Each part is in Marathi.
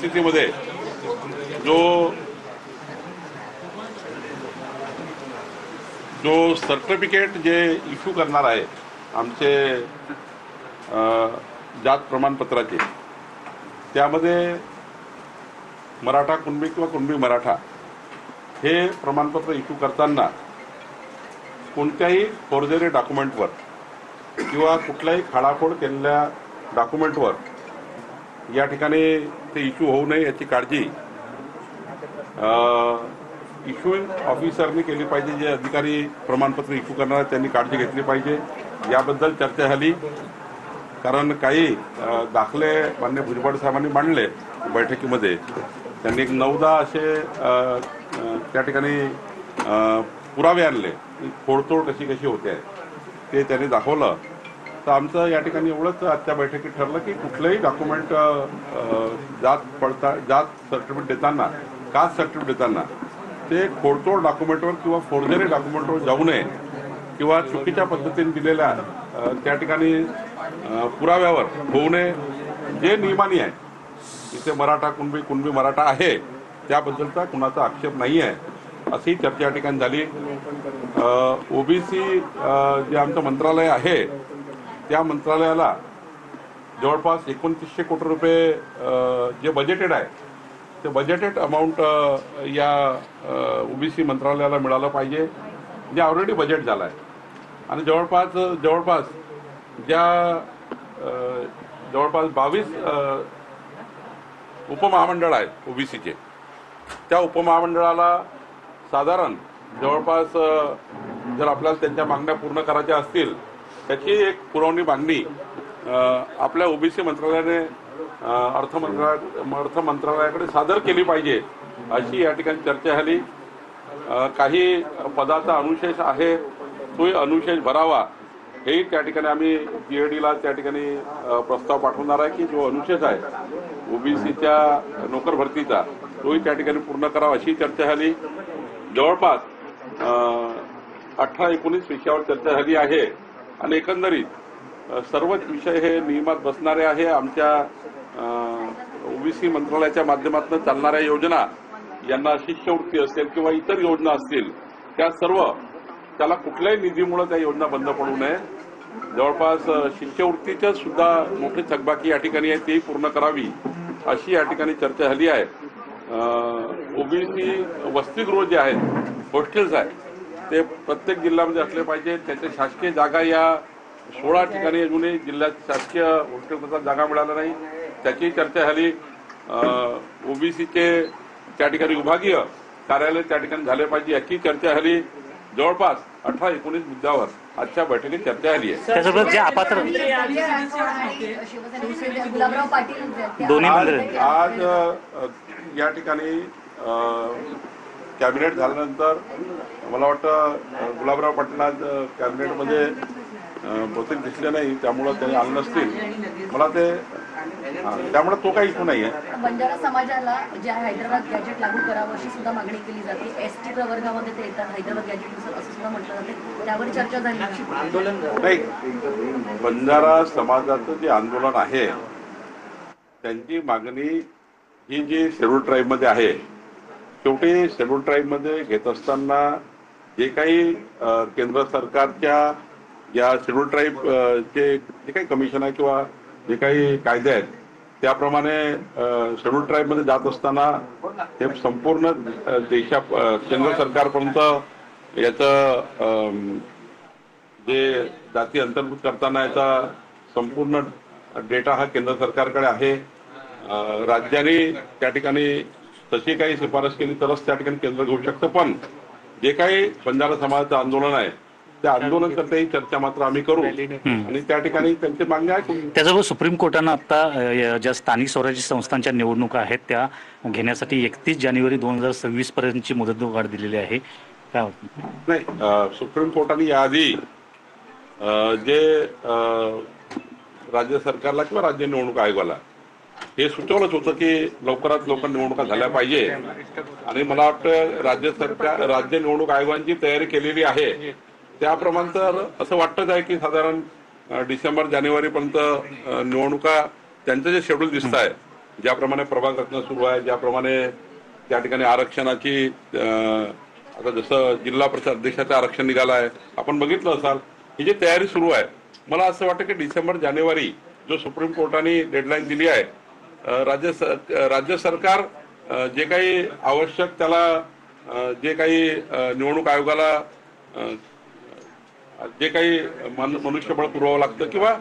परिस्थितीमध्ये जो सर्टिफिकेट जे इश्यू करणार आहे आमचे जात प्रमाणपत्राचे, त्यामध्ये मराठा कुणबी किंवा कुणबी मराठा हे प्रमाणपत्र इश्यू करताना कोणत्याही फोर्जरी डॉक्युमेंटवर किंवा कुठल्याही खाडाखोड केलेल्या डॉक्युमेंटवर या ठिकाणी ते इश्यू होऊ नये याची काळजी इश्यूइंग ऑफिसरनी केली पाहिजे. जे अधिकारी प्रमाणपत्र इश्यू करणार आहेत त्यांनी काळजी घेतली पाहिजे. याबद्दल चर्चा झाली. कारण काही दाखले मान्य भुजबळ साहेबांनी मांडले बैठकीमध्ये. त्यांनी 9-10 असे त्या ठिकाणी पुरावे आणले, फोडतोड कशी कशी होते ते त्यांनी दाखवलं. तर आमचं या ठिकाणी एवढंच आजच्या बैठकीत ठरलं की कुठलंही डॉक्युमेंट जात सर्टिफिकेट देताना, कास्ट सर्टिफिकेट देताना ते खोडतोड डॉक्युमेंटवर किंवा फोर्जरी डॉक्युमेंटवर जाऊ नये किंवा चुकीच्या पद्धतीने दिलेल्या त्या ठिकाणी पुराव्यावर होऊ नये. जे नियमानी आहे, इथे मराठा कुणबी, कुणबी मराठा आहे त्याबद्दलचा कुणाचा आक्षेप नाही आहे, अशी चर्चा या ठिकाणी झाली. ओबीसी जे आमचं मंत्रालय आहे त्या मंत्रालयाला जवळपास 2900 कोटी रुपये जे बजेटेड आहे ते बजेटेड अमाऊंट या ओबीसी मंत्रालयाला मिळालं पाहिजे, जे ऑलरेडी बजेट झालं आहे. आणि जवळपास 22 उपमहामंडळ आहेत ओबीसीचे. त्या उपमहामंडळाला साधारण जवळपास जर आपल्याला त्यांच्या मागण्या पूर्ण करायच्या असतील त्याची एक पुरवणी मागणी आपल्या ओबीसी मंत्रालयाने अर्थ मंत्रालयाकडे सादर केली पाहिजे, अशी या ठिकाणी चर्चा झाली. काही पदाचा अनुशेष आहे तोही अनुशेष भरावा, हेही त्या ठिकाणी आम्ही जीएडीला त्या ठिकाणी प्रस्ताव पाठवणार आहे की जो अनुशेष आहे ओबीसीच्या नोकर भरतीचा तोही त्या ठिकाणी पूर्ण करावा, अशी चर्चा झाली. जवळपास 18-19 विषयावर चर्चा झाली आहे आणि एकंदरीत सर्वच विषय हे नियमात बसणारे आहे. आमच्या ओबीसी मंत्रालयाच्या माध्यमातून चालणाऱ्या योजना, यांना शिष्यवृत्ती असेल किंवा इतर योजना असतील, त्या सर्व त्याला कुठल्याही निधीमुळे त्या योजना बंद पडू नये. जवळपास शिष्यवृत्तीच्या सुद्धा मोठी थकबाकी या ठिकाणी आहे, तेही पूर्ण करावी, अशी या ठिकाणी चर्चा झाली आहे. ओबीसी वसतिगृह जे आहेत, हॉस्टेल्स आहेत, ते प्रत्येक जिल्ह्यामध्ये असले पाहिजे. त्याच्या शासकीय जागा या 16 ठिकाणी अजूनही जिल्ह्यात शासकीय हॉस्टेलचा जागा मिळाला नाही, त्याची चर्चा झाली. ओबीसीचे त्या ठिकाणी विभागीय कार्यालय त्या ठिकाणी झाले पाहिजे, याची चर्चा झाली. जवळपास 18-19 मुद्द्यावर आजच्या बैठकीत चर्चा झाली आहे. त्यासोबत जे अपात्र आज या ठिकाणी कॅबिनेट झाल्यानंतर मला वाटतं गुलाबराव पाटील आज कॅबिनेटमध्ये बहुतेक दिसले नाही, त्यामुळे त्यांनी आले नसतील. मला ते त्यामुळे तो काही इशू नाही आहे. बंजारा समाजाला जे हैदराबाद गॅजेट लागू करावं अशी सुद्धा मागणी केली जाते. एसटी प्रवर्गामध्ये ते येतात, हैदराबाद गॅजेट असं सुद्धा म्हटलं जाते, त्यावर चर्चा झाली. नाही, बंजारा समाजाचं जे आंदोलन आहे त्यांची मागणी ही जी शेड्यूल ट्राईबमध्ये आहे, शेवटी शेड्यूल ट्राईबमध्ये घेत असताना जे काही केंद्र सरकारच्या या शेड्यूल ट्राईब जे काही कमिशन आहे किंवा जे काही कायदे आहेत त्याप्रमाणे शेड्यूल ट्राईबमध्ये जात असताना हे संपूर्ण केंद्र सरकारपर्यंत याचं जे जाती अंतर्भूत करताना याचा संपूर्ण डेटा हा केंद्र सरकारकडे आहे. राज्याने त्या ठिकाणी तशी काही शिफारस केली तरच त्या ठिकाणी केंद्र घेऊ शकतं. पण जे काही बंजारा समाजाचं आंदोलन आहे त्या आंदोलनाकरताही चर्चा मात्र आम्ही करू आणि त्या ठिकाणी त्यांची मागणी आहे. त्याच्याबरोबर सुप्रीम कोर्टानं आता ज्या स्थानिक स्वराज्य संस्थांच्या निवडणुका आहेत त्या घेण्यासाठी 31 जानेवारी 2026 पर्यंतची मुदतवाढ दिलेली आहे. काय नाही, सुप्रीम कोर्टाने याआधी जे राज्य सरकारला किंवा राज्य निवडणूक आयोगाला हे सुचवलंच होतं की लवकरात लवकर निवडणुका झाल्या पाहिजे. आणि मला वाटतं राज्य निवडणूक आयोगाची तयारी केलेली आहे. त्याप्रमाणे तर असं वाटतच आहे की साधारण डिसेंबर जानेवारीपर्यंत निवडणुका त्यांचं जे शेड्यूल दिसत आहे ज्याप्रमाणे प्रभाग रत्न सुरू आहे, ज्याप्रमाणे त्या ठिकाणी आरक्षणाची आता जसं जिल्हा परिषद अध्यक्षाचं आरक्षण निघालं आहे, आपण बघितलं असाल, ही जी तयारी सुरू आहे. मला असं वाटतं की डिसेंबर जानेवारी जो सुप्रीम कोर्टाने डेडलाईन दिली आहे, राज्य सरकार जे काही आवश्यक त्याला जे काही निवडणूक आयोगाला जे काही मनुष्यबळ पुरवावं लागतं किंवा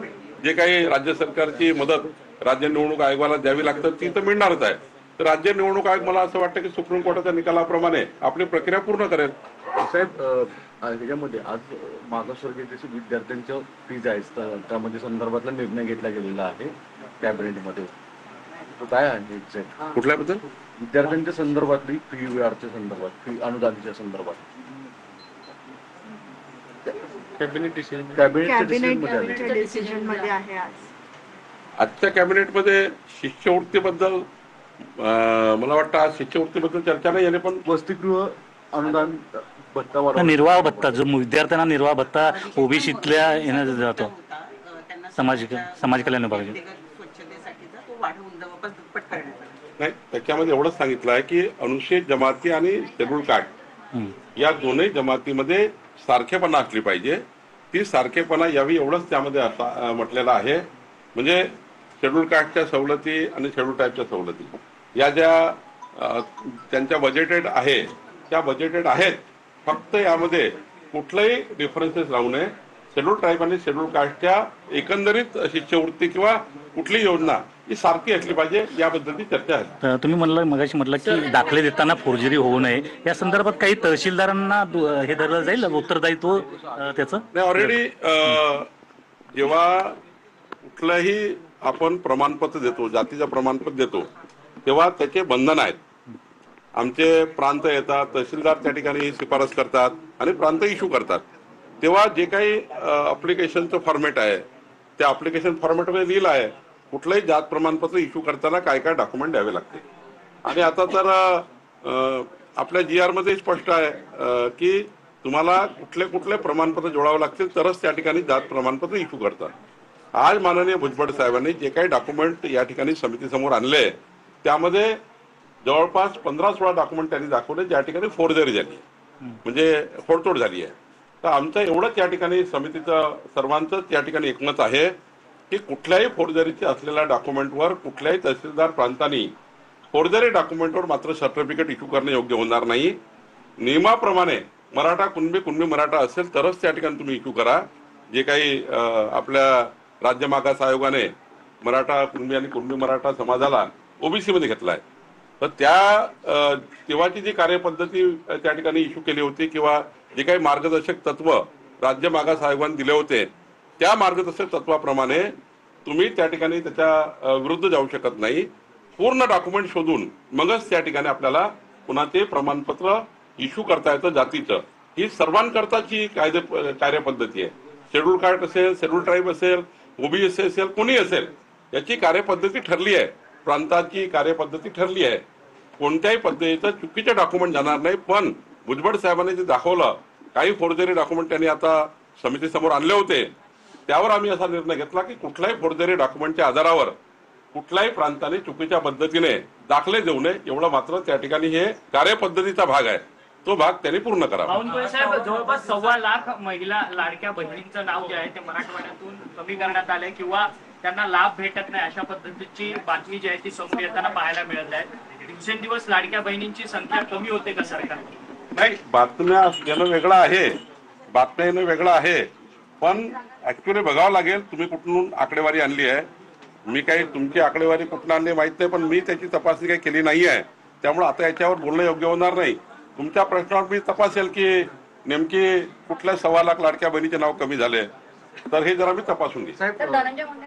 जे काही राज्य सरकारची मदत राज्य निवडणूक आयोगाला द्यावी लागतं ती तर मिळणारच आहे. तर राज्य निवडणूक आयोग मला असं वाटतं की सुप्रीम कोर्टाच्या निकालाप्रमाणे आपली प्रक्रिया पूर्ण करेल. साहेब, ह्याच्यामध्ये आज मागासवर्गीय विद्यार्थ्यांच्या फीज आहेत त्यामध्ये संदर्भातला निर्णय घेतला गेलेला आहे कॅबिनेटमध्ये. तो काय आहे एक्झॅक्ट? कुठल्याबद्दल? विद्यार्थ्यांच्या संदर्भातली फी वाढच्या संदर्भात, फी अनुदानाच्या संदर्भात कॅबिनेटच्या डिसिजन मध्ये आहे आज. आजच्या कॅबिनेटमध्ये शिष्यवृत्तीबद्दल मला वाटतं आज शिष्यवृत्तीबद्दल चर्चा नाही झाली, पण वसतिगृह अनुदान भत्ता वाढवा, निर्वाह भत्ता जो विद्यार्थ्यांना निर्वाह भत्ता ओबीसीतल्या येण्यात जातो समाज कल्याण विभागाचे नाही, त्याच्यामध्ये एवढंच सांगितलं आहे की अनुसूचित जमाती आणि शेड्यूल कास्ट या दोन्ही जमातीमध्ये सारखेपणा असली पाहिजे. ती सारखेपणा यावी एवढंच त्यामध्ये म्हटलेलं आहे. म्हणजे शेड्यूल कास्टच्या सवलती आणि शेड्यूल टाईपच्या सवलती या ज्या त्यांच्या बजेटेड आहे त्या बजेटेड आहेत. फक्त यामध्ये कुठलंही डिफरन्सेस राहू नये. शेड्यूल ट्राईब आणि शेड्यूल कास्टच्या एकंदरीत शिष्यवृत्ती किंवा कुठली योजना ही सारखी असली पाहिजे याबद्दलची चर्चा आहे. तुम्ही मगाशी म्हटलं की दाखले देताना फोर्जरी होऊ नये या संदर्भात काही तहसीलदारांना हे धरलं जाईल उत्तरदायित्व त्याचं नाही. ऑलरेडी जेव्हा कुठलंही आपण प्रमाणपत्र देतो, जातीचं प्रमाणपत्र देतो, तेव्हा त्याचे बंधन आहेत. आमचे प्रांत येतात, तहसीलदार त्या ठिकाणी शिफारस करतात आणि प्रांत इश्यू करतात. तेव्हा जे काही अप्लिकेशनचं फॉर्मॅट आहे त्या अप्लिकेशन फॉर्मॅटमध्ये लिहिलं आहे कुठलंही जात प्रमाणपत्र इश्यू करताना काय काय डॉक्युमेंट द्यावे लागते. आणि आता तर आपल्या GR मध्ये स्पष्ट आहे की तुम्हाला कुठले कुठले प्रमाणपत्र जोडावे लागतील तरच त्या ठिकाणी जात प्रमाणपत्र इश्यू करतात. आज माननीय भुजबळ साहेबांनी जे काही डॉक्युमेंट या ठिकाणी समितीसमोर आणले त्यामध्ये जवळपास 15-16 डॉक्युमेंट त्यांनी दाखवले ज्या ठिकाणी फोर्जरी झाली, म्हणजे फोडतोड झाली आहे. तर आमचं एवढंच या ठिकाणी समितीचं सर्वांचंच या ठिकाणी एकमत आहे की कुठल्याही फोर्जरीचे असलेल्या डॉक्युमेंटवर कुठल्याही तहसीलदार प्रांतांनी फोर्जरी डॉक्युमेंटवर मात्र सर्टिफिकेट इश्यू करणे योग्य होणार नाही. नियमाप्रमाणे मराठा कुणबी मराठा असेल तरच त्या ठिकाणी तुम्ही इश्यू करा. जे काही आपल्या राज्य मागास आयोगाने मराठा कुणबी आणि कुणबी मराठा समाजाला ओबीसी मध्ये घेतला आहे तर त्या तेव्हाची जी कार्यपद्धती त्या ठिकाणी इश्यू केली होती किंवा जे काही मार्गदर्शक तत्व राज्य मागास आयोगाने दिले होते त्या मार्गदर्शक तत्वाप्रमाणे तुम्ही त्या ठिकाणी त्याच्या विरुद्ध जाऊ शकत नाही. पूर्ण डॉक्युमेंट शोधून मगच त्या ठिकाणी आपल्याला पुन्हा ते प्रमाणपत्र इश्यू करता येतं जातीचं. ही सर्वांकरताची कार्यपद्धती आहे. शेड्यूल कास्ट असेल, शेड्यूल ट्राईब असेल, ओबीसी असेल, कोणी असेल, याची कार्यपद्धती ठरली आहे, प्रांताची कार्यपद्धती ठरली आहे. कोणत्याही पद्धतीचं चुकीचे डॉक्युमेंट जाणार नाही. पण भुजबळ साहेबांनी जे दाखवलं काही फोर्जरी डॉक्युमेंट त्यांनी आता समितीसमोर आणले होते त्यावर आम्ही असा निर्णय घेतला की कुठल्याही फोर्जरी डॉक्युमेंटच्या आधारावर कुठल्याही प्रांताने चुकीच्या पद्धतीने दाखले देऊ नये. एवढं मात्र त्या ठिकाणी हे कार्यपद्धतीचा भाग आहे, तो भाग त्यांनी पूर्ण करावा. साहेब, जवळपास 1.25 लाख महिला लाडक्या बहिणींचं नाव जे आहे ते मराठवाड्यातून कमी करण्यात आलंय किंवा त्यांना लाभ भेटत नाही अशा पद्धतीची बातमी जी आहे ती समोर येताना पाहायला मिळत आहे. दिवसेंदिवस लाडक्या बहिणींची संख्या कमी होते का सरकार? नाही, बातम्या येणं वेगळं आहे, बातम्या येणं वेगळं आहे, पण ऍक्च्युअली बघावं लागेल तुम्ही कुठून आकडेवारी आणली आहे. मी काही तुमची आकडेवारी कुठून आणली माहित नाही, पण मी त्याची तपासणी काही केली नाही आहे. त्यामुळे आता याच्यावर बोलणं योग्य होणार नाही. तुमच्या प्रश्नावर मी तपासेल की नेमकी कुठल्या 1.25 लाख लाडक्या बहिणीचे नाव कमी झाले तर हे जरा मी तपासून घेईन. तर धनंजय मुंडे